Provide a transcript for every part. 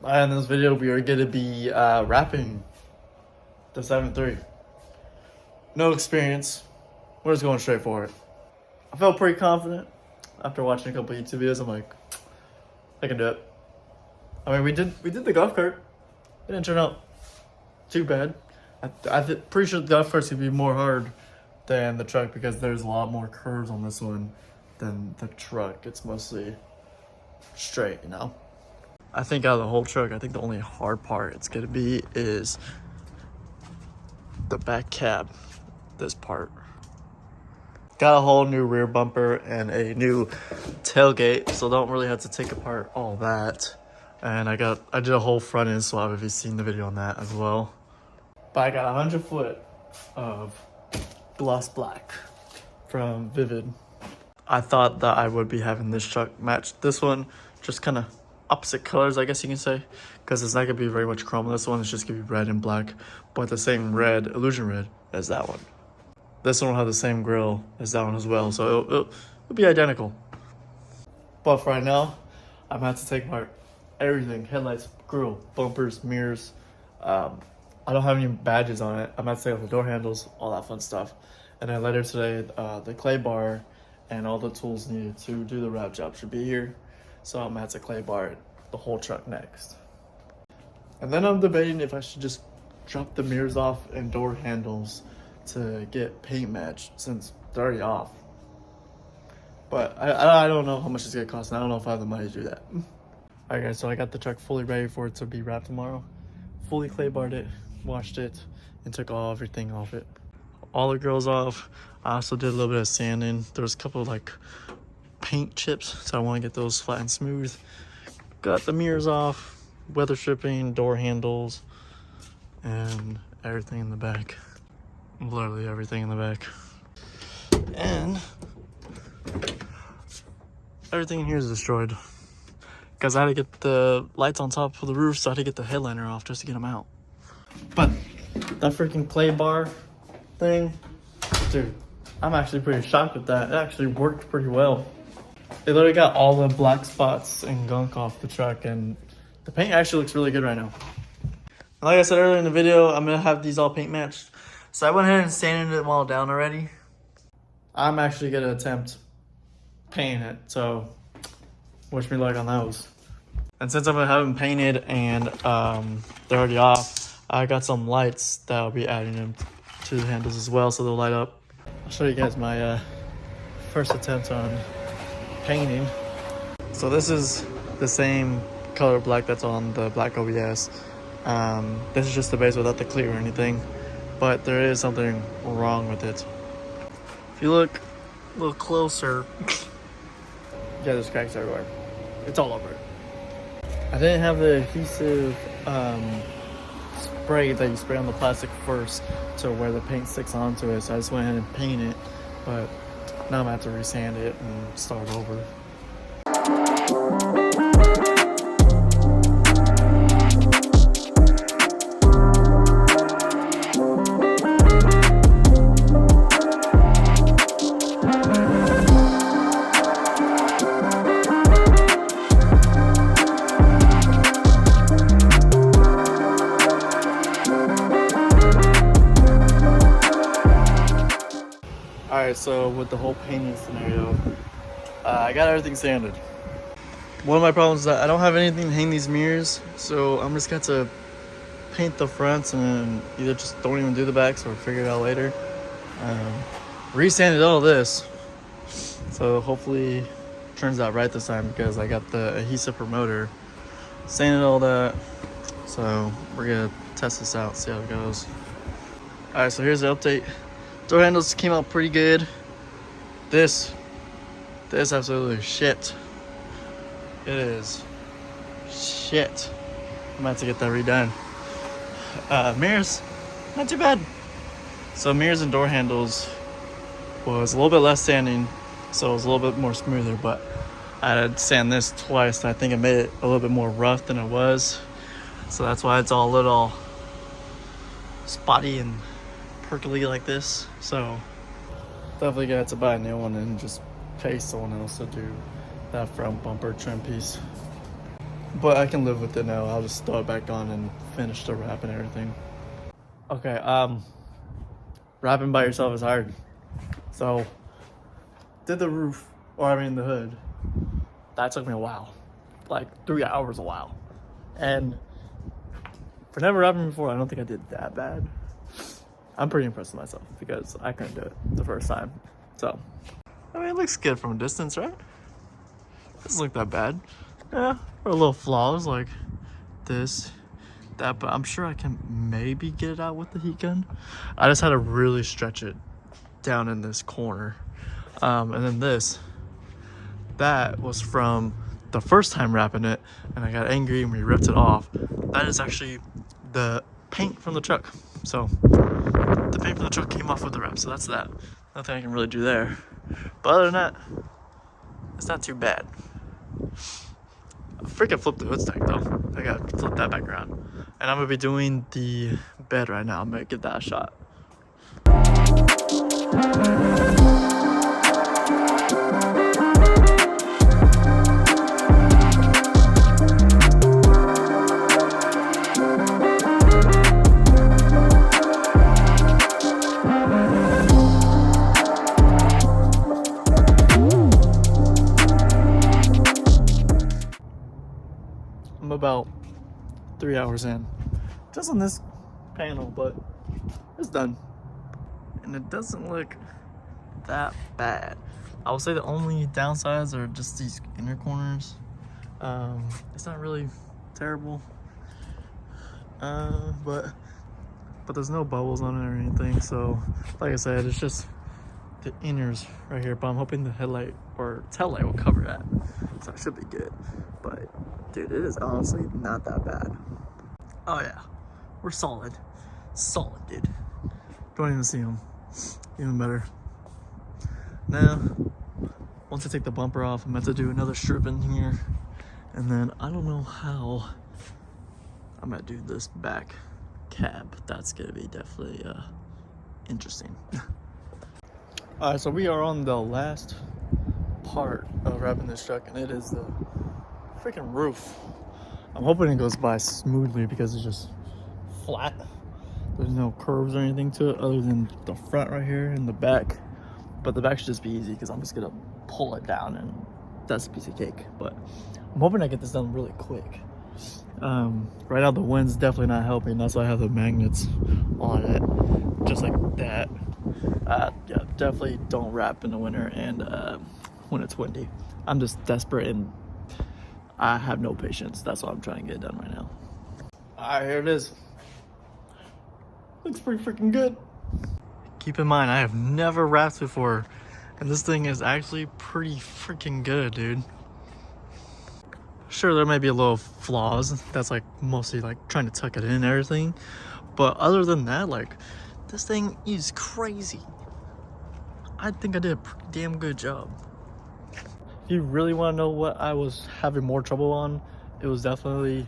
In this video, we are going to be wrapping the 7.3. No experience. We're just going straight for it. I felt pretty confident after watching a couple YouTube videos. I'm like, I can do it. I mean, we did the golf cart. It didn't turn out too bad. I'm pretty sure the golf cart's gonna be more hard than the truck because there's a lot more curves on this one than the truck. It's mostly straight, you know. I think out of the whole truck, I think the only hard part it's gonna be is the back cab, this part. Got a whole new rear bumper and a new tailgate, so don't really have to take apart all that. And I did a whole front end swap if you've seen the video on that as well. But I got 100 foot of gloss black from Vivid. I thought that I would be having this truck match this one, just kind of opposite colors, I guess you can say, because it's not gonna be very much chrome. This one is just gonna be red and black, but the same red, illusion red, as that one. This one will have the same grille as that one as well, so it'll be identical. But for right now, I'm gonna have to take apart everything: headlights, grille, bumpers, mirrors. I don't have any badges on it. I'm gonna have to take off the door handles, all that fun stuff. And then later today, the clay bar and all the tools needed to do the wrap job should be here. So I'm gonna have to clay bar the whole truck next. And then I'm debating if I should just drop the mirrors off and door handles to get paint matched since they're already off. But I don't know how much it's gonna cost, and I don't know if I have the money to do that. Alright guys, so I got the truck fully ready for it to be wrapped tomorrow. Fully clay barred it, washed it, and took everything off it. All the grills off. I also did a little bit of sanding. There was a couple of like paint chips, so I want to get those flat and smooth. Got the mirrors off, weather stripping, door handles, and everything in the back. Literally everything in the back. And everything in here is destroyed because I had to get the lights on top of the roof, so I had to get the headliner off just to get them out. But that freaking clay bar thing, dude, I'm actually pretty shocked with that. It actually worked pretty well. They literally got all the black spots and gunk off the truck, and the paint actually looks really good right now. And like I said earlier in the video, I'm gonna have these all paint matched. So I went ahead and sanded them all down already. I'm actually gonna attempt painting it, so wish me luck on those. And since I'm gonna have them painted and they're already off, I got some lights that I'll be adding them to the handles as well, so they'll light up. I'll show you guys my first attempt on painting. So this is the same color black that's on the black OBS. This is just the base without the clear or anything, but there is something wrong with it. If you look a little closer, yeah, there's cracks everywhere. It's all over it. I didn't have the adhesive spray that you spray on the plastic first to where the paint sticks onto it, so I just went ahead and painted it, but now I'm gonna have to resand it and start over. Alright, so with the whole painting scenario, I got everything sanded. One of my problems is that I don't have anything to hang these mirrors, so I'm just going to paint the fronts and then either just don't even do the backs or figure it out later. Resanded all this, so hopefully it turns out right this time because I got the adhesive promoter. Sanded all that, so we're going to test this out, see how it goes. Alright, so here's the update. Door handles came out pretty good. This absolutely shit. It is shit. I'm gonna have to get that redone. Mirrors, not too bad. So mirrors and door handles was a little bit less sanding, so it was a little bit more smoother, but I had to sand this twice, and I think it made it a little bit more rough than it was. So that's why it's all a little spotty and perky like this. So definitely gonna have to buy a new one and just pay someone else to do that front bumper trim piece. but I can live with it now. I'll just throw it back on and finish the wrap and everything. Okay, wrapping by yourself is hard. So, did the roof, or I mean the hood. That took me a while, like 3 hours a while. And for never wrapping before, I don't think I did that bad. I'm pretty impressed with myself because I couldn't do it the first time. So, I mean, it looks good from a distance, right? Doesn't look that bad. Yeah, or little flaws like this, that, but I'm sure I can maybe get it out with the heat gun. I just had to really stretch it down in this corner. And then that was from the first time wrapping it, and I got angry and we ripped it off. That is actually the paint from the truck. So the paint from the truck came off with the wrap, so that's that. Nothing I can really do there. But other than that, it's not too bad. I freaking flipped the hood stack though. I gotta flip that back around. And I'm gonna be doing the bed right now. I'm gonna give that a shot. I'm about 3 hours in, just on this panel, but it's done. And it doesn't look that bad. I would say the only downsides are just these inner corners. It's not really terrible, but there's no bubbles on it or anything. So, like I said, it's just the inners right here. But I'm hoping the headlight or tail light will cover that, so it should be good. But dude, it is honestly not that bad. Oh yeah, we're solid, dude. Don't even see them. Even better. Now, once I take the bumper off, I'm meant to do another strip in here, and then I don't know how I'm gonna do this back cab. That's gonna be definitely interesting. All right, so we are on the last part of wrapping this truck, and it is the freaking roof. I'm hoping it goes by smoothly because it's just flat. There's no curves or anything to it other than the front right here and the back. But the back should just be easy because I'm just gonna pull it down and that's a piece of cake. But I'm hoping I get this done really quick. Right now the wind's definitely not helping. That's why I have the magnets on it, just like that. Yeah, definitely don't wrap in the winter and when it's windy. I'm just desperate and I have no patience. That's why I'm trying to get it done right now. All right, here it is. Looks pretty freaking good. Keep in mind, I have never wrapped before, and this thing is actually pretty freaking good, dude. Sure, there may be a little flaws. That's like mostly like trying to tuck it in and everything. But other than that, like, this thing is crazy. I think I did a pretty damn good job. If you really want to know what I was having more trouble on, it was definitely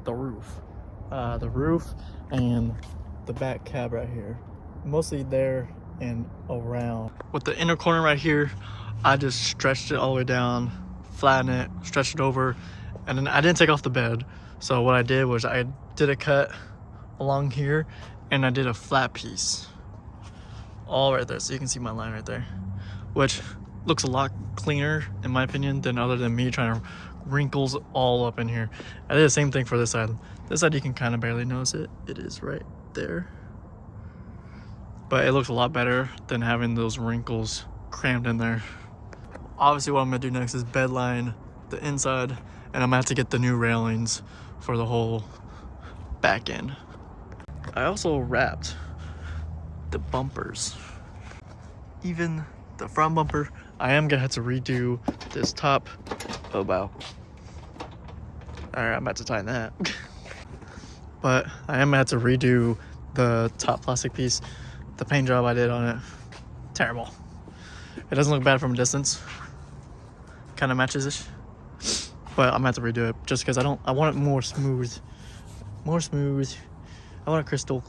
the roof. The roof and the back cab right here. Mostly there and around. With the inner corner right here, I just stretched it all the way down, flattened it, stretched it over, and then I didn't take off the bed. So what I did was I did a cut along here and I did a flat piece all right there, so you can see my line right there, which looks a lot cleaner in my opinion than other than me trying to wrinkles all up in here. I did the same thing for this side. This side you can kind of barely notice it. It is right there, but it looks a lot better than having those wrinkles crammed in there. Obviously what I'm gonna do next is bed line the inside, and I'm gonna have to get the new railings for the whole back end. I also wrapped the bumpers, even the front bumper. I am gonna have to redo this top. Oh wow. All right, I'm about to tighten that. But I am gonna have to redo the top plastic piece. The paint job I did on it, terrible. It doesn't look bad from a distance. Kind of matches-ish. But I'm gonna have to redo it just because I want it more smooth. More smooth. I want a crystal.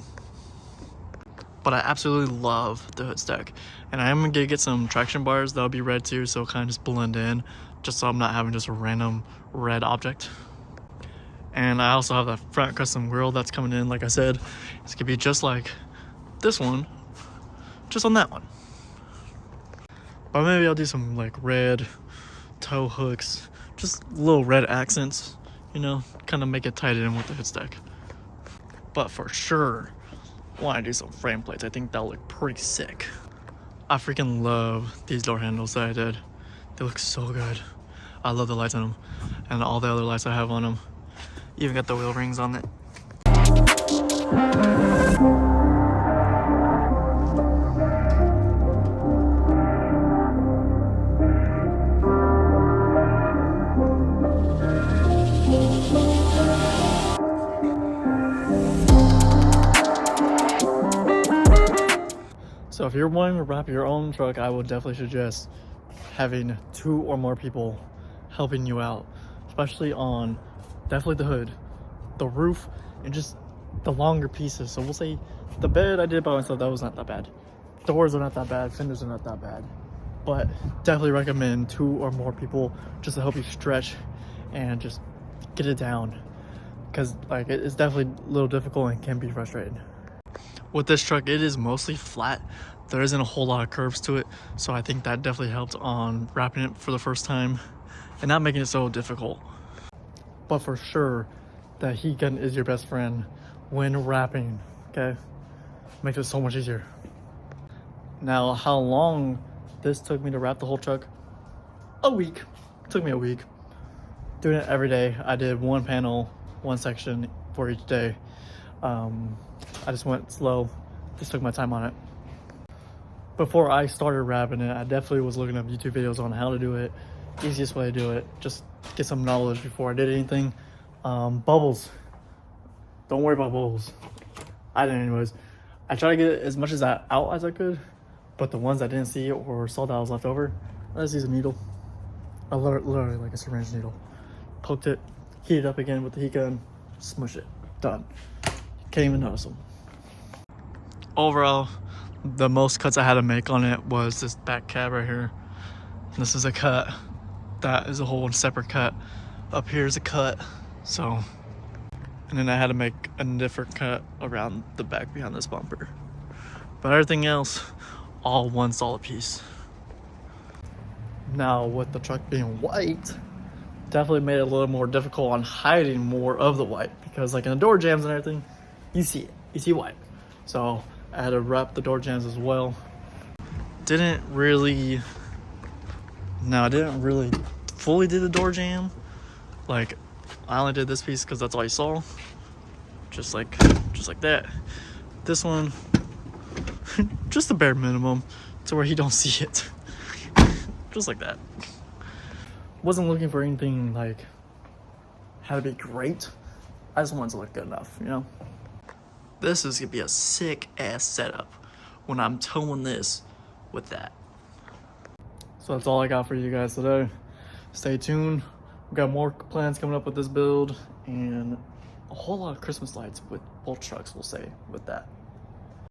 But I absolutely love the hood stack. And I am gonna get some traction bars that'll be red too, so it'll kind of just blend in, just so I'm not having just a random red object. And I also have that front custom grill that's coming in. Like I said, it's gonna be just like this one, just on that one. But maybe I'll do some like red toe hooks, just little red accents, you know, kind of make it tied in with the hood stack. But for sure, I want to do some frame plates. I think that'll look pretty sick. I freaking love these door handles that I did. They look so good. I love the lights on them and all the other lights I have on them. Even got the wheel rings on it. So if you're wanting to wrap your own truck, I would definitely suggest having 2 or more people helping you out, especially on definitely the hood, the roof, and just the longer pieces. So we'll say the bed I did by myself, that was not that bad. Doors are not that bad, fenders are not that bad. But definitely recommend 2 or more people just to help you stretch and just get it down. Because like it's definitely a little difficult and can be frustrating. With this truck, it is mostly flat. There isn't a whole lot of curves to it, so I think that definitely helped on wrapping it for the first time and not making it so difficult. But for sure, that heat gun is your best friend when wrapping, okay? Makes it so much easier. Now, how long this took me to wrap the whole truck? A week. It took me a week. Doing it every day. I did 1 panel, 1 section for each day. I just went slow, just took my time on it. Before I started wrapping it, I definitely was looking up YouTube videos on how to do it, easiest way to do it, just get some knowledge before I did anything. Bubbles, don't worry about bubbles. I didn't anyways. I tried to get as much of that out as I could, but the ones I didn't see or saw that was left over, I just used a needle. I literally like a syringe needle. Poked it, heat it up again with the heat gun, smush it, done. Can't even notice them. Overall, the most cuts I had to make on it was this back cab right here. This is a cut. That is a whole separate cut. Up here is a cut. So, and then I had to make a different cut around the back behind this bumper. But everything else, all one solid piece. Now, with the truck being white, definitely made it a little more difficult on hiding more of the white, because like in the door jambs and everything, you see it, you see white. So I had to wrap the door jambs as well. I didn't really fully do the door jamb. Like I only did this piece because that's all you saw. Just like that. This one, just the bare minimum to where you don't see it. Just like that. Wasn't looking for anything like had to be great. I just wanted to look good enough, you know? This is gonna be a sick ass setup when I'm towing this with that. So that's all I got for you guys today. Stay tuned. We've got more plans coming up with this build and a whole lot of Christmas lights with both trucks, we'll say, with that.